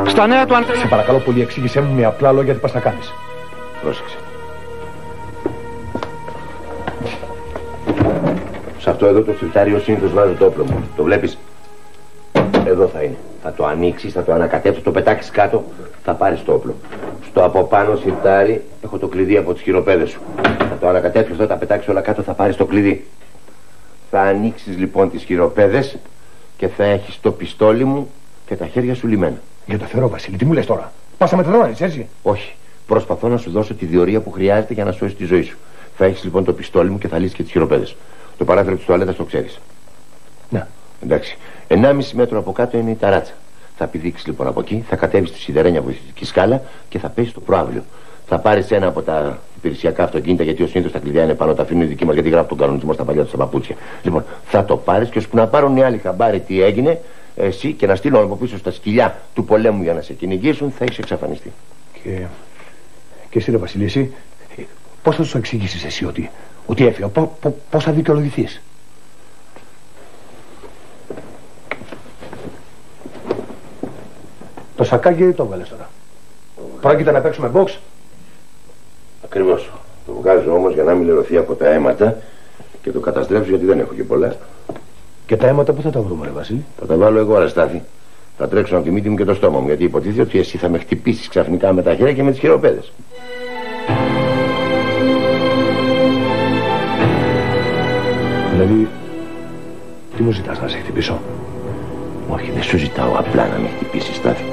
Στα νέα του Αντρέα. Σε παρακαλώ πολύ, εξήγησέ μου με απλά λόγια τι πας να κάνεις. Πρόσεξε. Σε αυτό εδώ το συρτάριο συνήθως βάζω το όπλο μου. Το βλέπεις? Εδώ θα είναι. Θα το ανοίξεις, θα το ανακατέψεις, το πετάξεις κάτω, θα πάρεις το όπλο. Στο από πάνω συρτάρι έχω το κλειδί από τις χειροπέδες σου. Θα το ανακατέψεις εδώ, τα πετάξεις όλα κάτω, θα πάρεις το κλειδί. Θα ανοίξεις λοιπόν τις χειροπέδες και θα έχεις το πιστόλι μου και τα χέρια σου λυμμένα. Για το Θεό, Βασίλη, τι μου λες τώρα? Πας να με τρελώνεις, έτσι? Όχι. Προσπαθώ να σου δώσω τη διορία που χρειάζεται για να σώσεις τη ζωή σου. Θα έχεις λοιπόν το πιστόλι μου και θα λύσεις και τις χειροπέδες. Το παράθυρο της τουαλέτας το ξέρεις. Ναι. Εντάξει. 1,5 μέτρο από κάτω είναι η ταράτσα. Θα πηδήξεις λοιπόν από εκεί, θα κατέβεις στη σιδερένια βοηθητική σκάλα και θα πέσεις στο προάβλιο. Θα πάρεις ένα από τα υπηρεσιακά αυτοκίνητα, γιατί συνήθως τα κλειδιά είναι πάνω, τα αφήνουν οι δικοί μας, γιατί γράφουν τον κανονισμό στα παλιά του στα παπούτσια. Λοιπόν, θα το πάρεις και ώσπου να πάρουν οι άλλοι χαμπάρι τι έγινε, εσύ και να στείλω από πίσω στα σκυλιά του πολέμου για να σε κυνηγήσουν, θα έχεις εξαφανιστεί. Και εσύ, ρε Βασίλη, εσύ, πώς θα τους εξηγήσεις εσύ ότι έφυγα, πώς θα δικαιολογηθείς? Το σακάκι το βγάλες τώρα. Πρόκειται να παίξουμε box. Ακριβώς. Το βγάζω όμως για να μην λερωθεί από τα αίματα και το καταστρέψω γιατί δεν έχω και πολλά. Και τα αίματα πού θα τα βρούμε, ρε Βασίλη? Θα τα βάλω εγώ, Αραστάθη. Θα τρέξω από τη μύτη μου και το στόμα μου, γιατί υποτίθεται ότι εσύ θα με χτυπήσεις ξαφνικά με τα χέρια και με τις χειροπέδες. Δηλαδή, τι μου ζητάς, να σε χτυπήσω? Όχι, δεν σου ζητάω απλά να με χτυπήσεις, Στάθη.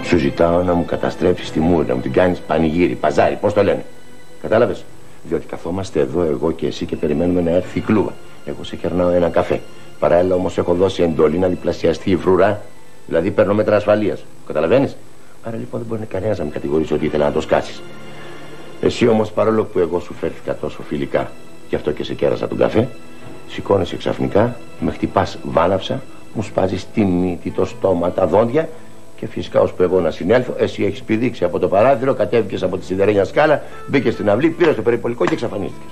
Σου ζητάω να μου καταστρέψεις τη μούρη, να μου την κάνεις πανηγύρι, παζάρι, πώς το λένε. Κατάλαβες? Διότι καθόμαστε εδώ εγώ και εσύ και περιμένουμε να έρθει η κλούβα. Εγώ σε κερνάω ένα καφέ. Παράλληλα όμως έχω δώσει εντολή να διπλασιαστεί η φρουρά. Δηλαδή παίρνω μέτρα ασφαλείας. Καταλαβαίνεις? Άρα λοιπόν δεν μπορεί κανένας να με κατηγορήσει ότι ήθελα να το σκάσεις. Εσύ όμως, παρόλο που εγώ σου φέρθηκα τόσο φιλικά, γι' αυτό και σε κέρασα τον καφέ, σηκώνεσαι ξαφνικά, με χτυπάς βάναυσα, μου σπάζεις τη μύτη, το στόμα, τα δόντια και φυσικά ώσπου εγώ να συνέλθω, εσύ έχεις πηδήξει από το παράθυρο, κατέβηκες από τη σιδερένια σκάλα, μπήκες στην αυλή, πήρες το περιπολικό και εξαφανίστηκες.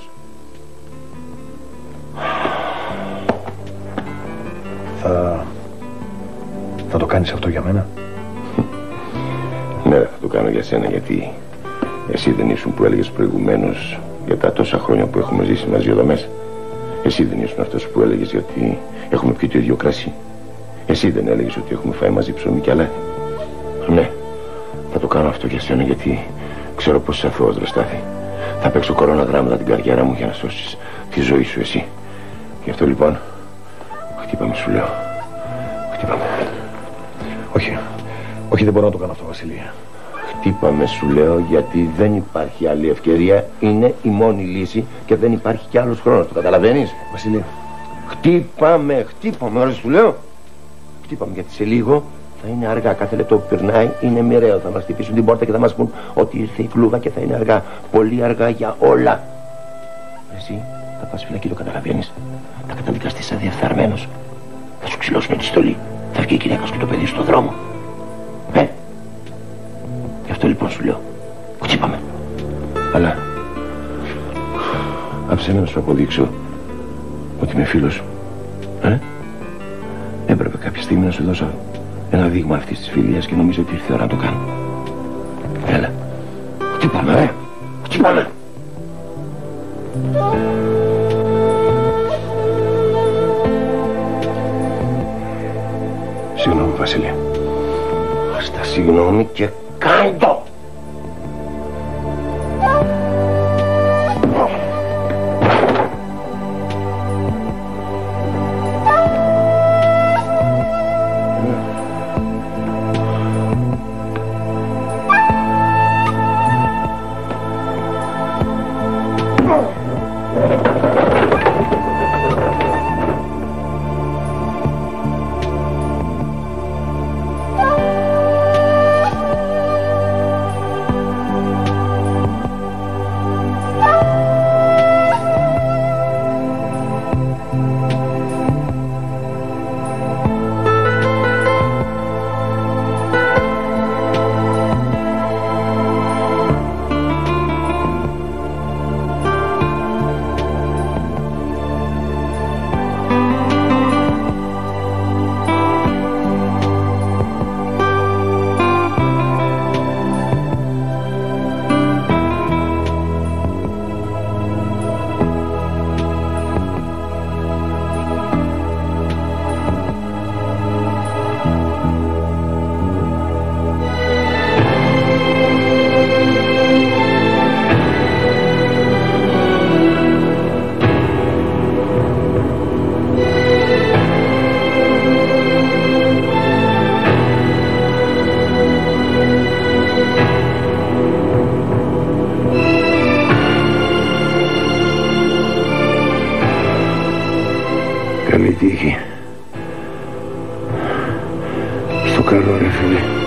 Θα το κάνεις αυτό για μένα? Ναι, θα το κάνω για σένα, γιατί εσύ δεν ήσουν που έλεγες προηγουμένως για τα τόσα χρόνια που έχουμε ζήσει μαζί εδώ μέσα? Εσύ δεν ήσουν αυτός που έλεγες γιατί έχουμε πιει το ίδιο κρασί? Εσύ δεν έλεγες ότι έχουμε φάει μαζί ψωμί και αλάτι? Ναι, θα το κάνω αυτό για σένα, γιατί ξέρω πως είσαι αθώος, ρε Στάθη. Θα παίξω κορώνα δράματα την καριέρα μου για να σώσεις τη ζωή σου εσύ. Γι' αυτό λοιπόν, χτύπαμε σου λέω. Χτύπαμε. Όχι, δεν μπορώ να το κάνω αυτό, Βασιλεία. Χτύπαμε σου λέω, γιατί δεν υπάρχει άλλη ευκαιρία. Είναι η μόνη λύση και δεν υπάρχει κι άλλος χρόνος. Το καταλαβαίνεις? Βασιλεία. Χτύπαμε, όλες σου λέω. Χτύπαμε, γιατί σε λίγο θα είναι αργά. Κάθε λεπτό που περνάει είναι μοιραίο. Θα μας χτυπήσουν την πόρτα και θα μας πούν ότι ήρθε η κλούβα και θα είναι αργά. Πολύ αργά για όλα. Εσύ θα πας φυλακή, το καταλαβαίνεις? Θα καταδικαστείς αδιαφθαρμένος. Θα σου ξυλώσουν τη στολή. Θα βγει η γυναίκα σου και το παιδί στον δρόμο. Γι' αυτό λοιπόν σου λέω, χτύπαμε. Αλλά άψε να σου αποδείξω ότι είμαι φίλος σου. Έπρεπε κάποια στιγμή να σου δώσω ένα δείγμα αυτής της φιλίας και νομίζω ότι ήρθε η ώρα να το κάνω. Έλα, χτύπαμε, χτύπαμε. Συγγνώμη, Βασίλη. Άστα συγγνώμη και κάντο. εκεί. Στο καλό, ρε φίλε.